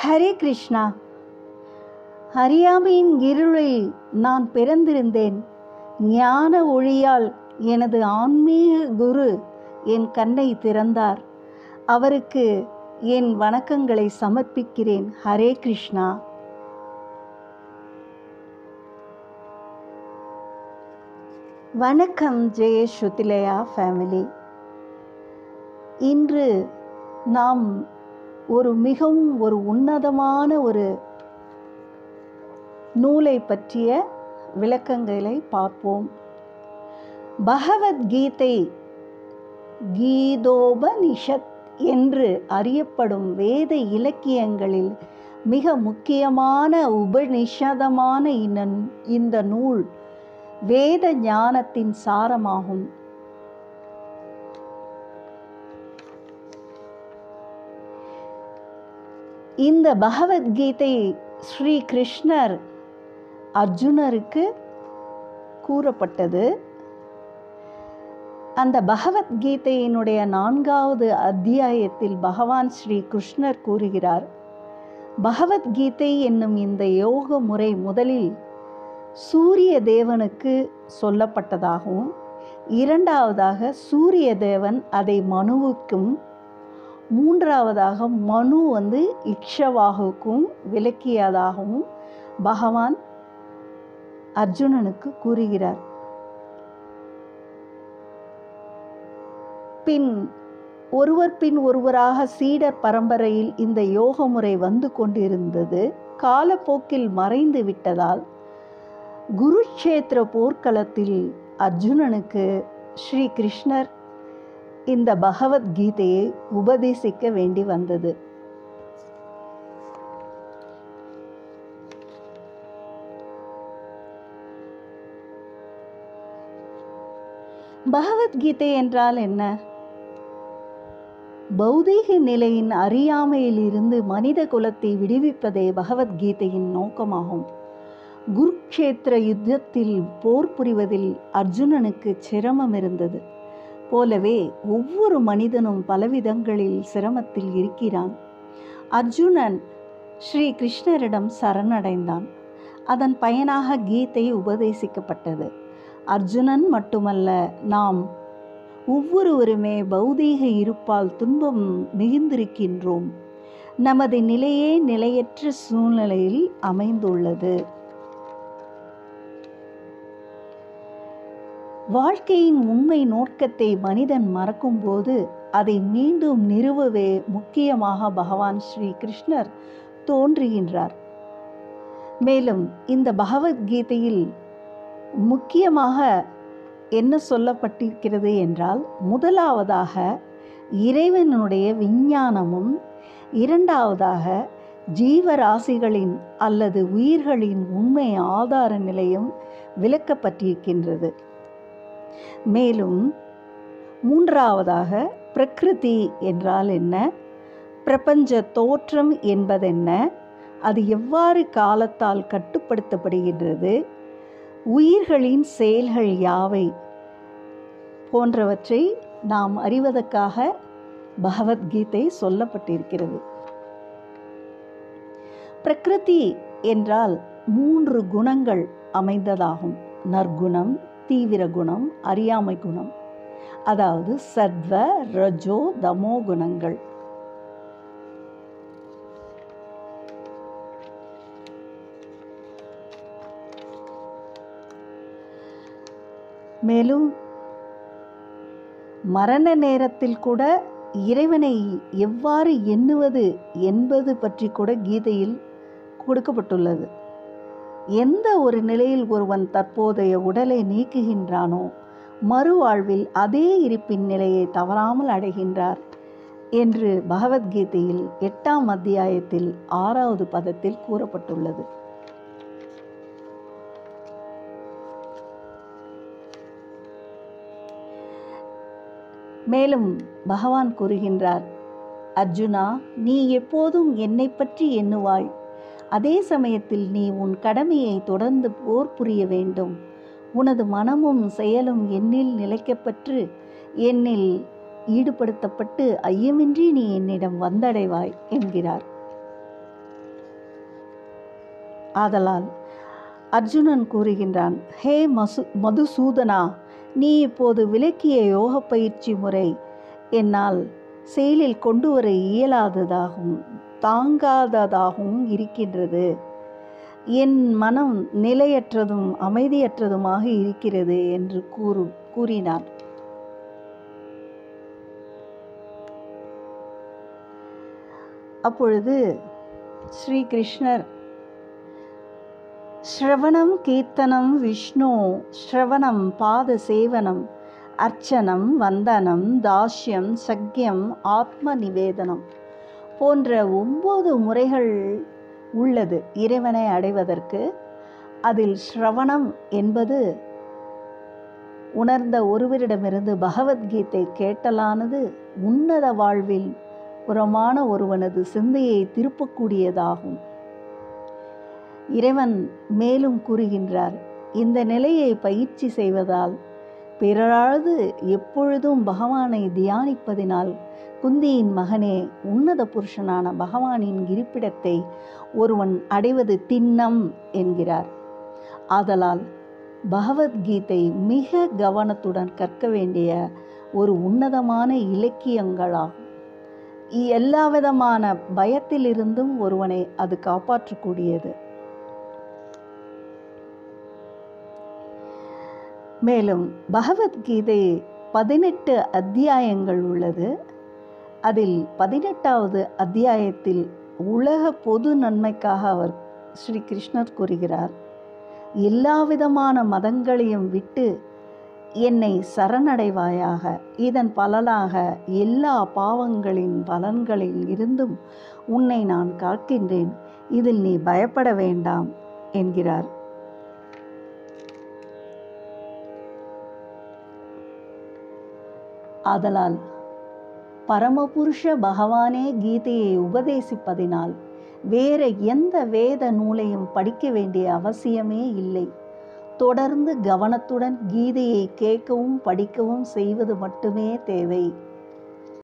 ஹரே கிருஷ்ணா. அறியாமையின் இருளில் நான் பிறந்திருந்தேன். ஞான ஒளியால் எனது ஆன்மீக குரு என் கண்ணை திறந்தார். அவருக்கு என் வணக்கங்களை சமர்ப்பிக்கிறேன். ஹரே கிருஷ்ணா. வணக்கம் ஜெய ஸ்ருதிலயா ஃபேமிலி. இன்று நாம் மிகவும் உன்னதமான நூலை பற்றிய விளக்கங்களை பார்ப்போம். பகவத்கீதை கீதோபனிஷத் என்று அறியப்படும் வேத இலக்கியங்களில் மிக முக்கியமான உபநிஷதமான இந்த நூல் வேத ஞானத்தின் சாரமாகும். இந்த பகவத்கீதை ஸ்ரீ கிருஷ்ணர் அர்ஜுனருக்கு கூறப்பட்டது. அந்த பகவத்கீதையினுடைய 4வது அத்தியாயத்தில் பகவான் ஸ்ரீ கிருஷ்ணர் கூறுகிறார், பகவத்கீதை என்னும் இந்த யோக முறை முதலில் சூரிய தேவனுக்கு சொல்லப்பட்டதாகவும், இரண்டாவதாக சூரிய தேவன் அதை மனுவுக்கும், மூன்றாவதாக மனு இக்ஷவாகுக்கும் விளக்கியதாகவும் பகவான் அர்ஜுனனுக்கு கூறுகிறார். பின் ஒருவராக சீடர் பரம்பரையில் இந்த யோக முறை வந்து கொண்டிருந்தது. காலப்போக்கில் மறைந்து விட்டதால் குருக்ஷேத்திர போர்க்களத்தில் அர்ஜுனனுக்கு ஸ்ரீ கிருஷ்ணர் இந்த பகவத்கீதையை உபதேசிக்க வேண்டி வந்தது. பகவத்கீதை என்றால் என்ன? பௌதீக நிலையின் அறியாமையில் இருந்து மனித குலத்தை விடுவிப்பதே பகவத்கீதையின் நோக்கமாகும். குருக்ஷேத்திர யுத்தத்தில் போர் புரிவதில் அர்ஜுனனுக்கு சிரமம் இருந்தது போலவே ஒவ்வொரு மனிதனும் பலவிதங்களில் சிரமத்தில் இருக்கிறான். அர்ஜுனன் ஸ்ரீ கிருஷ்ணரிடம் சரணடைந்தான். அதன் பயனாக கீதை உபதேசிக்கப்பட்டது. அர்ஜுனன் மட்டுமல்ல, நாம் ஒவ்வொருவருமே பௌதீக இருப்பால் துன்பம் மிகுந்திருக்கின்றோம். நமது நிலையே நிலையற்ற சூழ்நிலையில் அமைந்துள்ளது. வாழ்க்கையின் உண்மை நோக்கத்தை மனிதன் மறக்கும்போது அதை மீண்டும் நிறுவவே முக்கியமாக பகவான் ஸ்ரீ கிருஷ்ணர் தோன்றுகின்றார். மேலும் இந்த பகவத்கீதையில் முக்கியமாக என்ன சொல்லப்பட்டிருக்கிறது என்றால், முதலாவதாக இறைவனுடைய விஞ்ஞானமும், இரண்டாவதாக ஜீவராசிகளின் அல்லது உயிர்களின் உண்மை ஆதார நிலையும் விளக்கப்பட்டிருக்கின்றது. மேலும் மூன்றாவதாக பிரகிருதி என்றால் என்ன, பிரபஞ்ச தோற்றம் என்பதென்ன, அது எவ்வாறு காலத்தால் கட்டுப்படுத்தப்படுகின்றது, உயிர்களின் செயல்கள் யாவை போன்றவற்றை நாம் அறிவதற்காக பகவத்கீதை சொல்லப்பட்டிருக்கிறது. பிரகிருதி என்றால் 3 குணங்கள் அமைந்ததாகும். நற்குணம், தீவிர குணம், அறியாமை குணம். அதாவது சத்வ, ரஜோ, தமோ குணங்கள். மேலும் மரண நேரத்தில் கூட இறைவனை எவ்வாறு எண்ணுவது என்பது பற்றி கூட கீதையில் கொடுக்கப்பட்டுள்ளது. எந்த ஒரு நிலையில் ஒருவன் தற்போதைய உடலை நீக்குகின்றானோ, மறுவாழ்வில் அதே இருப்பின் நிலையை தவறாமல் அடைகின்றார் என்று பகவத்கீதையில் 8ஆம் அத்தியாயத்தில் 6வது பதத்தில் கூறப்பட்டுள்ளது. மேலும் பகவான் கூறுகின்றார், அர்ஜுனா, நீ எப்போதும் என்னை பற்றி எண்ணுவாய். அதே சமயத்தில் நீ உன் கடமையை தொடர்ந்து போர் புரிய வேண்டும். உனது மனமும் செயலும் என்னில் நிலைக்கப்பெற்று என்னில் ஈடுபடுத்தப்பட்டு ஐயமின்றி நீ என்னிடம் வந்தடைவாய் என்கிறார். ஆதலால் அர்ஜுனன் கூறுகின்றான், ஹே மதுசூதனா, நீ இப்போது விளக்கிய யோக பயிற்சி முறை என்னால் செயலில் கொண்டு வர இயலாததாகவும் தாங்காததாகவும் இருக்கின்றது. என் மனம் நிலையற்றதும் அமைதியற்றதுமாக இருக்கிறது என்று கூறினார். அப்பொழுது ஸ்ரீ கிருஷ்ணர், ஸ்ரவணம் கீர்த்தனம் விஷ்ணு ஸ்ரவணம் பாத சேவனம் அர்ச்சனம் வந்தனம் தாஸ்யம் சக்யம் ஆத்ம நிவேதனம் போன்ற 9 முறைகள் உள்ளது இறைவனை அடைவதற்கு. அதில் ஸ்ரவணம் என்பது உணர்ந்த ஒருவரிடமிருந்து பகவத்கீதை கேட்டலானது உன்னத வாழ்வில் புறமான ஒருவனது சிந்தையை திருப்பக்கூடியதாகும். இறைவன் மேலும் கூறுகின்றார், இந்த நிலையை பயிற்சி செய்வதால் பிறராது எப்பொழுதும் பகவானை தியானிப்பதினால் குந்தியின் மகனே, உன்னத புருஷனான பகவானின் இருப்பிடத்தை ஒருவன் அடைவது திண்ணம் என்கிறார். ஆதலால் பகவத்கீதை மிக கவனத்துடன் கற்க வேண்டிய ஒரு உன்னதமான இலக்கியங்களாகும். எல்லா விதமான பயத்திலிருந்தும் ஒருவனை அது காப்பாற்றக்கூடியது. மேலும் பகவத்கீதை 18 அத்தியாயங்கள் உள்ளது. அதில் 18வது அத்தியாயத்தில் உலக பொது நன்மைக்காக அவர் ஸ்ரீ கிருஷ்ணர் கூறுகிறார், எல்லா விதமான மதங்களையும் விட்டு என்னை சரணடைவாயாக. இதன் பலனாக எல்லா பாவங்களின் பலன்களில் இருந்தும் உன்னை நான் காக்கின்றேன். இதில் நீ பயப்பட வேண்டாம் என்கிறார். ஆதலால் பரமபுருஷ பகவானே கீதையை உபதேசிப்பதினால் வேற எந்த வேத நூலையும் படிக்க வேண்டிய அவசியமே இல்லை. தொடர்ந்து கவனத்துடன் கீதையை கேட்கவும் படிக்கவும் செய்வது மட்டுமே தேவை.